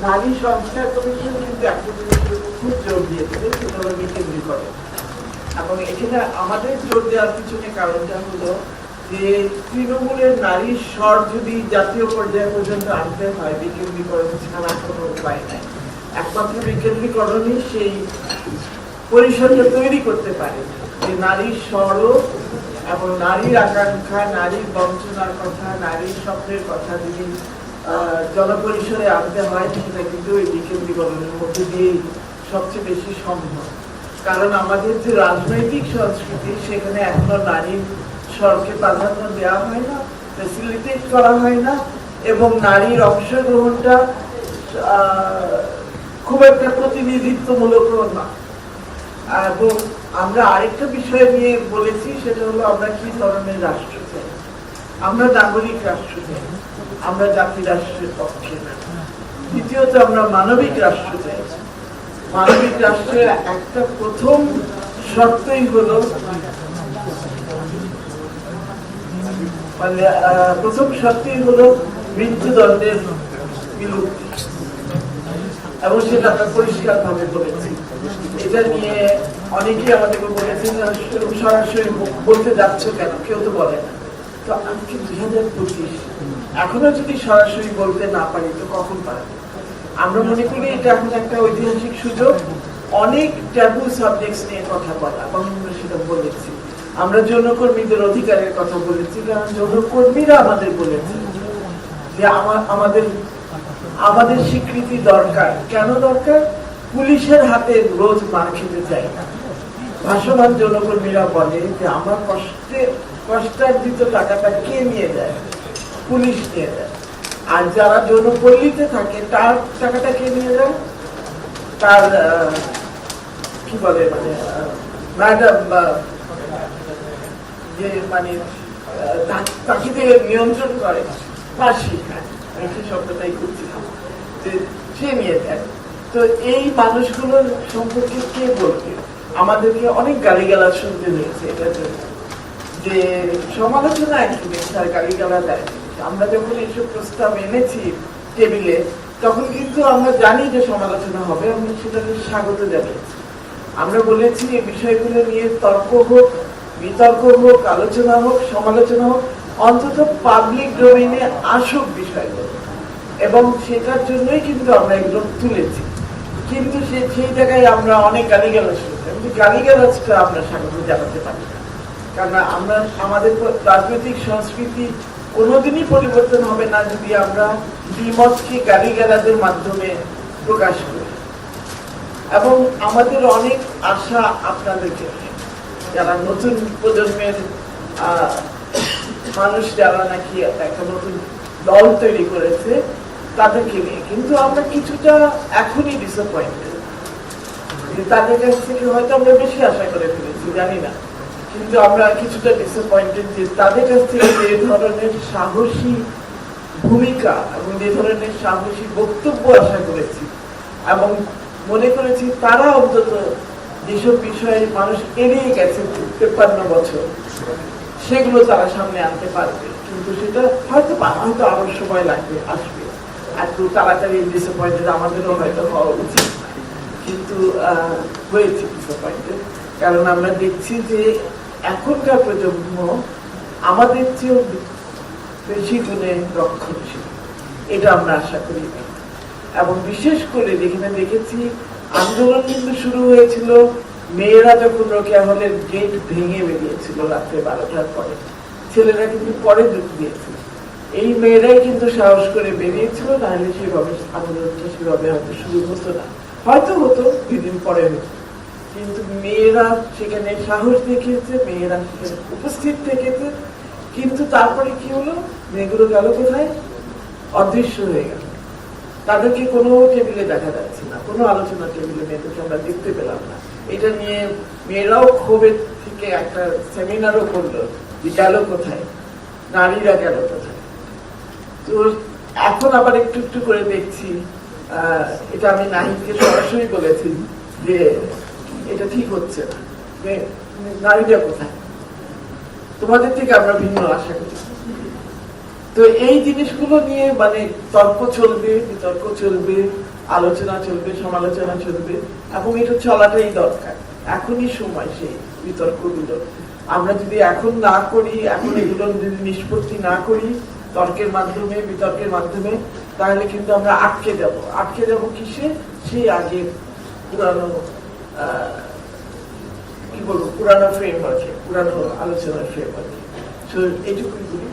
নারী সংস্কার কমিশন কিন্তু একটা জিনিসের খুব জোর দিয়েছে, সেটা হলো বিকেন্দ্রীকরণ। এবং এখানে আমাদের জোর দেওয়ার পিছনে কারণটা হলো যে তৃণমূলের নারীর স্বর যদি জাতীয় পর্যায় পর্যন্ত আনতে হয়, বিকেন্দ্রীকরণ ছাড়া কোনো উপায় নাই। একমাত্র বিকেন্দ্রীকরণই সেই পরিসরটা তৈরি করতে পারে যে নারীর স্বরও এবং নারীর আকাঙ্ক্ষা, নারীর বঞ্চনার কথা, নারীর স্বপ্নের কথা যদি জনপরিসরে আনতে হয়, সেটা কিন্তু এই বিকেন্দ্রীকরণের মধ্যে দিয়েই সবচেয়ে বেশি সম্ভব। কারণ আমাদের যে রাজনৈতিক সংস্কৃতি, সেখানে এখনো নারীর স্বরকে প্রাধান্য দেওয়া হয় না, ফ্যাসিলিটেট করা হয় না, এবং নারীর অংশগ্রহণটা খুব একটা প্রতিনিধিত্বমূলক না। এবং আমরা আরেকটা বিষয় নিয়ে বলেছি, সেটা হলো আমরা কি ধরনের রাষ্ট্র চাই। আমরা নাগরিক রাষ্ট্র চাই, আমরা জাতি রাষ্ট্রের পক্ষে না। দ্বিতীয়ত আমরা মানবিক রাষ্ট্র চাই। মানবিক রাষ্ট্রের একটা প্রথম শর্তই হলো মৃত্যুদণ্ডের বিলুপ্তি, এবং সেটা আমরা পরিষ্কার ভাবে বলেছি। এটা নিয়ে অনেকেই আমাদেরকে বলেছেন সরাসরি বলতে যাচ্ছ কেন, কেউ তো বলে না। তো আজকে 2025 এখনো যদি সরাসরি বলতে না পারি তো কখন পারবো? আমরা মনে করি এটা এখন একটা ঐতিহাসিক সুযোগ অনেক ট্যাবু সাবজেক্টস নিয়ে কথা বলা, এবং আমরা সেটা বলেছি। আমরা যৌনকর্মীদের অধিকারের কথা বলেছি, কারণ যৌনকর্মীরা আমাদের বলেছে যে আমাদের স্বীকৃতি দরকার। কেন দরকার? পুলিশের হাতে রোজ মার খেতে চাই না। ভাসমান যৌনকর্মীরা বলে যে আমার কষ্টার্জিত টাকাটা কে নিয়ে যায়? পুলিশ নিয়ে যায়। আর যারা যৌনপল্লীতে থাকে তার টাকাটা কে নিয়ে যায়? তার কি বলে ম্যাডাম যে তাকে নিয়ন্ত্রণ করে, ফাঁসি, সেই শব্দটাই করছিলাম, যে সে নিয়ে যায়। তো এই মানুষগুলোর সম্পর্কে কে বলবে? আমাদেরকে অনেক গালিগালাজ শুনতে হয়েছে এটার জন্য, যে সমালোচনা একদিকে স্যার গালিগালা দেয়। আমরা যখন এইসব প্রস্তাব এনেছি টেবিলে, তখন কিন্তু আমরা জানি যে সমালোচনা হবে, আমরা সেটাকে স্বাগত জানিয়েছি। আমরা বলেছি এই বিষয়গুলো নিয়ে তর্ক হোক, বিতর্ক হোক, আলোচনা হোক, সমালোচনা হোক, অন্তত পাবলিক ডোমেইনে আসুক বিষয়গুলো, এবং সেটার জন্যই কিন্তু আমরা এগুলো তুলেছি। কিন্তু সেই জায়গায় আমরা অনেক গালিগালাজ শুনছি। গালিগালাজটা আমরা স্বাগত জানাতে পারি না, কারণ আমাদের রাজনৈতিক সংস্কৃতি কোনোদিনই পরিবর্তন হবে না যদি আমরা দ্বিমতকে গালিগালাজের মাধ্যমে প্রকাশ করি। এবং আমাদের অনেক আশা আপনাদেরকে, যারা নতুন প্রজন্মের মানুষ, যারা নাকি একটা নতুন দল তৈরি করেছে, তাদেরকে নিয়ে। কিন্তু আমরা কিছুটা এখনই ডিসঅ্যাপয়েন্টেড। তাদের কাছ থেকে হয়তো আমরা বেশি আশা করে ফেলেছি, জানি না, কিন্তু আমরা কিছুটা ডিসঅ্যাপয়েন্টেড যে তাদের কাছ থেকে যে ধরনের সাহসী ভূমিকা এবং যে ধরনের সাহসী বক্তব্য আশা করেছি, এবং মনে করেছি তারা অন্তত যেসব বিষয়ে মানুষ এড়িয়ে গেছে 53 বছর, সেগুলো তারা সামনে আনতে পারবে। কিন্তু সেটা হয়তো আরো সময় লাগবে, আসবে। এত তাড়াতাড়ি ডিসঅ্যাপয়েন্টেড আমাদেরও হয়তো হওয়া উচিত, কিন্তু হয়েছে ডিসঅ্যাপয়েন্টেড। কারণ আমরা দেখছি যে এখনকার প্রজন্ম আমাদের চেয়েও বেশি গুণে রক্ষণশীল, এটা আমরা আশা করি। এবং বিশেষ করে যেখানে দেখেছি আন্দোলন কিন্তু শুরু হয়েছিল, মেয়েরা যখন রোকেয়া হলের গেট ভেঙে বেরিয়েছিল রাত্রে 12টার পরে, ছেলেরা কিন্তু পরে যোগ দিয়েছিল। এই মেয়েরাই কিন্তু সাহস করে বেরিয়েছিল, নাহলে সেভাবে আন্দোলনটা সেভাবে হয়তো শুরু হতো না, হয়তো হতো 2 দিন পরে হতো। কিন্তু মেয়েরা সেখানে সাহস দেখিয়েছে, মেয়েরা সেখানে উপস্থিত থেকেছে। কিন্তু তারপরে কি হলো? মেয়েগুলো গেল কোথায়? অদৃশ্য হয়ে গেল। তাদেরকে কোনো টেবিলে দেখা যাচ্ছে না, কোনো আলোচনা টেবিলে মেয়েদেরকে আমরা দেখতে পেলাম না। এটা নিয়ে মেয়েরাও ক্ষোভের থেকে একটা সেমিনারও করলো যে গেল কোথায়, নারীরা গেল কোথায়। তো এখন আবার একটু একটু করে দেখছি, এটা আমি নাহিদকে সরাসরি বলেছি যে এটা ঠিক হচ্ছে না, নারীরা কোথায়। তোমাদের থেকে আমরা ভিন্ন আশা করি। তো এই জিনিসগুলো নিয়ে মানে তর্ক চলবে, বিতর্ক চলবে, আলোচনা চলবে, সমালোচনা চলবে, এবং এটা চলাটাই দরকার। এখনই সময় সেই বিতর্কগুলো। আমরা যদি এখন না করি, এখন এগুলো যদি নিষ্পত্তি না করি তর্কের মাধ্যমে, বিতর্কের মাধ্যমে, তাহলে কিন্তু আমরা আটকে যাব কিসে? সেই আগের পুরানো কি বলবো, পুরানো ফ্রেমওয়ার্কে, পুরানো আলোচনার ফ্রেমওয়ার্কে। তো এইটুকুই বলি।